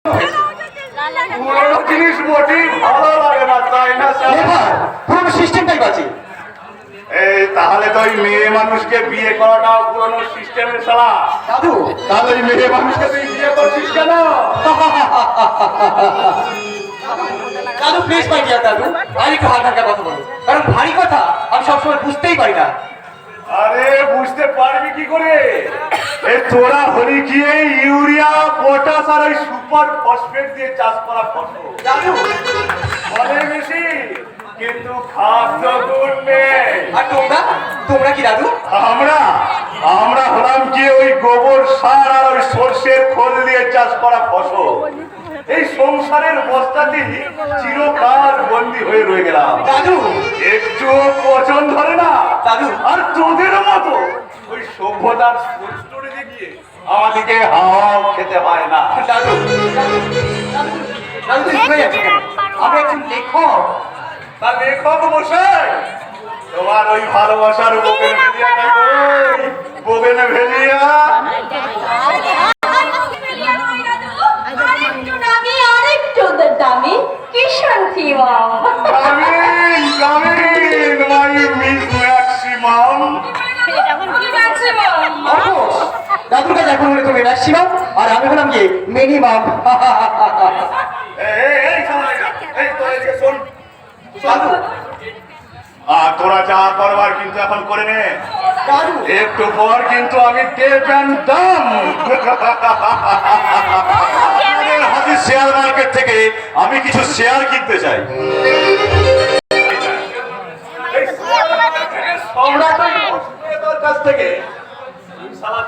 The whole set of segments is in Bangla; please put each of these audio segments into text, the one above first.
পুরোনো জিনিস মোটেই ভালো লাগে না, তাই না স্যার? পুরোনো সিস্টেমটাই বাজে। এই তাহলে তো ওই মেয়ে মানুষকে বিয়ে করাটাও পুরোনো সিস্টেমের শালা। দাদু, তাহলে ওই মেয়ে মানুষকে তুই বিয়ে করছিস কেন? দাদু প্লিজ মাই ডিয়ার দাদু, আর একটু হালকা হালকা কথা বলো, কারণ ভারী কথা আমি সবসময় বুঝতেই পারি না। আরে বুঝতে পারবি কি করে? এই তোরা হলি কি এই ইউরিয়া, পটাশ আর ওই সুপার ফসফেট দিয়ে চাষ করা ফসল। দাদু, অনেক বেশি, কিন্তু খাদ্য গুণ নেই। আর তোমরা কি দাদু? আমরা হলাম কি ওই গোবর সার আর ওই সর্ষের খোল দিয়ে চাষ করা ফসল। এই সংসারের বস্তাতেই চিরকাল বন্দী হয়ে রয়ে গেলাম দাদু। একটু পছন্দ ধরে না দাদু। আর তোদের মতো ওই সভ্যতার স্টোরেজে গিয়ে আমাদেরকে হাওয়া খেতে হয় না। দাদু, দাদু, দাদু, দাদু তুমি শুনে যাচ্ছ কেন? আমি একজন লেখক। তা লেখক মশাই, তোমার ওই ভালোবাসার বোগেন ভেলিয়াটা কই? বোগেন ভেলিয়া দামি কি শান্তি কামিন কামিন মাই মিস ম্যাক্সিমাম। দাদুর কাছে এখন হলে তুমি ম্যাক্সিমাম আর আমি হলাম কি মিনিমাম। তোরা যা করবার কিন্তু এখন করে নে, দাদু, একটু পর কিন্তু আমি টেপ অ্যান্ড দাম। হাজির শেয়ার মার্কেট থেকে আমি কিছু শেয়ার কিনতে চাই। তোর কাছ থেকে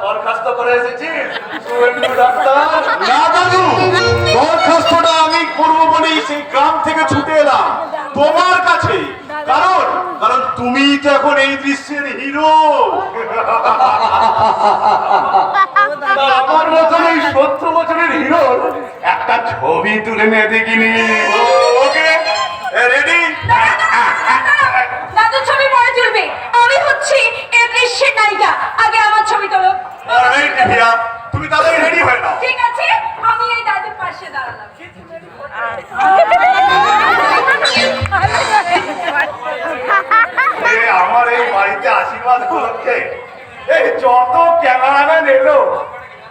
দরখাস্ত করে এসেছিস না দাদু, দরখাস্তটা আমি করবো বলেই সেই গ্রাম থেকে ছুটে এলাম তোমার কাছে। কারণ কারণ তুমি তো এখন এই দৃশ্যের হিরো। আমার মতন এই 70 বছরের হিরোর একটা ছবি তুলে নিয়ে দেখিনি। ওকে, রেডি? দাদু ছবি পরে তুলবে, আমি হচ্ছি এই দৃশ্যের নায়িকা, আগে আমার ছবি তোলো। তুমি তাড়াতাড়ি রেডি হয়ে নাও। ঠিক আছে, আমি এই দাদুর পাশে দাঁড়ালাম। আমার এই বাড়িতে আশীর্বাদ উপলক্ষে এই যত ক্যামেরাম্যান এলো,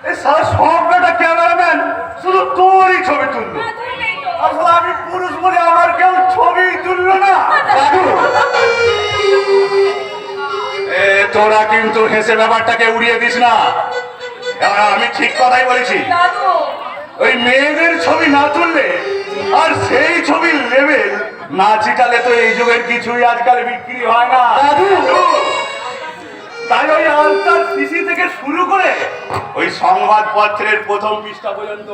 এই সারা সব বেটা ক্যামেরাম্যান শুধু তোরই ছবি তুললো। আসলে আমি পুরুষ বলে আমার কেউ ছবি তুললো না। তোরা কিন্তু হেসে ব্যাপারটাকে উড়িয়ে দিস না, আমি ঠিক কথাই বলেছি। দাদু, ওই মেয়েদের ছবি না তুললে আর সেই ছবির লেভেল না চিটালে তো এই যুগের কিছুই আজকাল বিক্রি হয় না। তাই ওই আলতার সিসি থেকে শুরু করে ওই সংবাদপত্রের প্রথম পৃষ্ঠা পর্যন্ত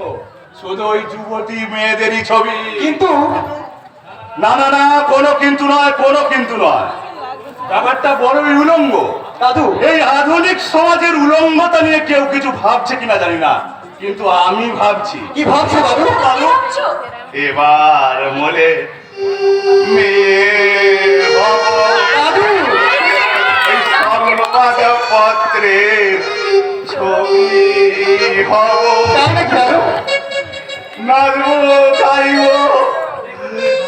শুধু ওই যুবতী মেয়েদেরই ছবি। কিন্তু না না না, কোনো কিন্তু নয়, কোনো কিন্তু নয়। ব্যাপারটা বড়ই উলঙ্গ। দাদু, এই আধুনিক সমাজের উলঙ্গতা নিয়ে কেউ কিছু ভাবছে কিনা জানি না, কিন্তু আমি ভাবছি। কি ভাবছো দাদু? ভাবছো? এবার মলে মেয়ে হব, দাদু, এই সংবাদপত্রের ছবি হব, তাই নাকি দাদু? নাচবো গাইবো,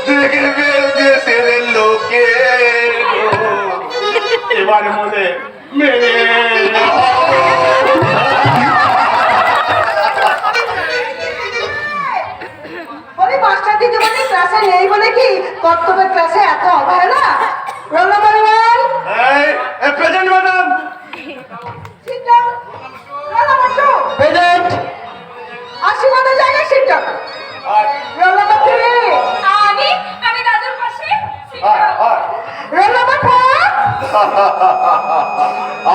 দেখবে দেশের লোকে। এবার মলে মেয়ে হব। বলি মাস্টার দিদি বলে ক্লাসে নেই বলে কি কর্তব্যের ক্লাসে এত অবহেলা? Roll number 1 present madam. Sit down. Roll number 2 present. আশীর্বাদের জায়গায় সিট ডাউন। রোল নাম্বার 3 আমি দাদুর পাশে। রোল নাম্বার 4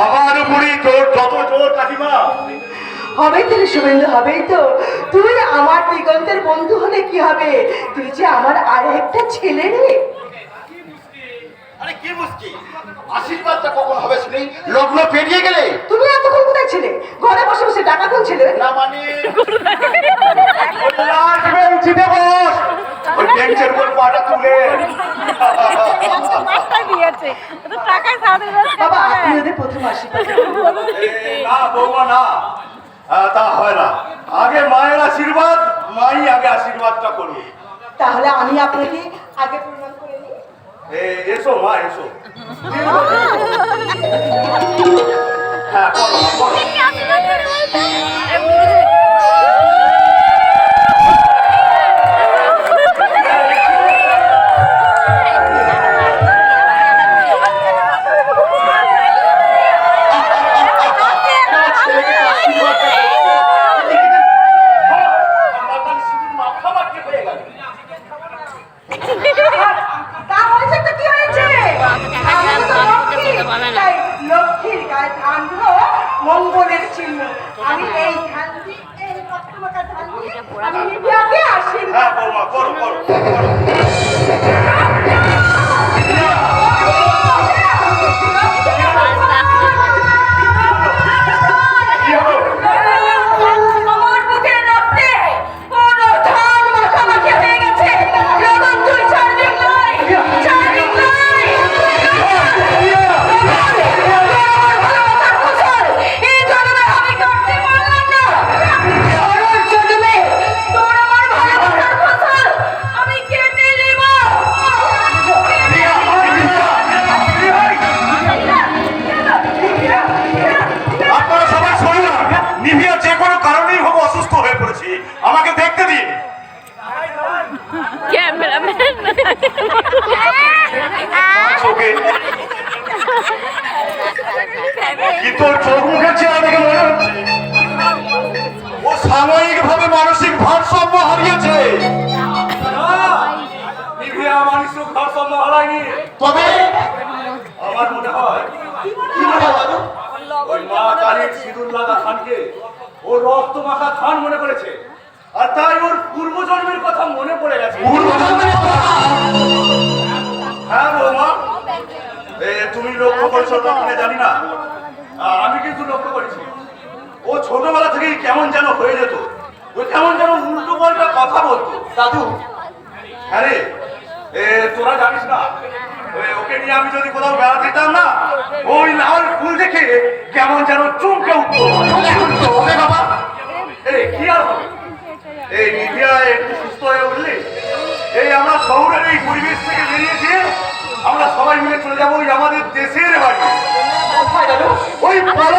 আমার বুড়ি তোর যত জোর কাকিমা। হবেই তো রে শুভেন্দু, হবেই তো। তুই আমার দিগন্তের বন্ধু হলে কি হবে? তুই যে আমার আরেকটা ছেলে রে। আরে কি মুশকিল, আশীর্বাদটা কখন হবে শুনি? লগ্ন পেরিয়ে গেলে? তুমি এতক্ষণ কোথায় ছিলে? ঘরে বসে বসে টাকা গুনছিলে? না মানে লাস্ট বেঞ্চিতে বস, ওই বেঞ্চের উপর পাটা তুলে। বাবা আপনি ওদের প্রথম আশীর্বাদ। না বৌমা না, তা হয় না। আগে মায়ের আশীর্বাদ, মাই আগে আশীর্বাদটা করুন। তাহলে আমি আপনাকে আগে প্রণাম করে নিই। এসো মা এসো। হ্যাঁ করো, করো। মাখামাখি হয়ে গেল। তা হয়েছে তো কি হয়েছে? আমি তো লক্ষ্মী, তাই লক্ষ্মীর গায়ে ধান হলো মঙ্গলের চিহ্ন। আমি এই ধান দিয়ে, এই রক্তমাখা ধান দিয়ে আমি নিবিয়াকে হ্যাঁ আশীর্বাদ বৌমা করো করো করো। কি হলো? আমার বুকের রক্তে পুরো ধান মাখামাখি হয়ে গেছে। রতন তুই চারদিক নয়, চারদিক নয়। আমার ভালোবাসার ফসল এই জন্মে আমি করতে পারলাম না। পরের জন্মে তোর আমার ভালোবাসার ফসল আমি কেটে নেব। আপনারা সবাই শুনুন, নিভিয়া যে কোনো কারণেই হোক অসুস্থ হয়ে পড়েছে, আমাকে দেখতে দিন। চোখে কি তোর চোখ মুখের চেহারা দেখে মনে হচ্ছে ও সাময়িক ভাবে মানসিক ভারসাম্য হারিয়েছে। নিভিয়া মানসিক ভারসাম্য হারায়নি। তবে আমার মনে হয় কি মনে হয় দাদু? ওই মা কালীর সিঁদুর লাগা থানকে ও রক্ত মাখা থান মনে করেছে, আর তাই ওর পূর্বজন্মের কথা মনে পড়ে গেছে। পূর্বজন্মের কথা? হ্যাঁ বৌমা, তুমি লক্ষ্য করেছো তো কিনা জানি না, আমি কিন্তু লক্ষ্য করেছি ও ছোটবেলা থেকেই কেমন যেন হয়ে যেত, ও কেমন যেন উল্টো পাল্টা কথা বলতো। দাদু, হ্যাঁ রে, তোরা জানিস না ওকে নিয়ে আমি যদি কোথাও বেড়াতে যেতাম না, ওই লাল ফুল দেখে কেমন যেন চমকে উঠতো। ওরে বাবা, কি আর হবে? এই নিভিয়া একটু সুস্থ হয়ে উঠলে এই আমরা শহরের এই পরিবেশ থেকে বেরিয়েছি, আমরা সবাই মিলে চলে যাবো ওই আমাদের দেশের বাড়ি, কোথায় দাদু? ওই পাড়া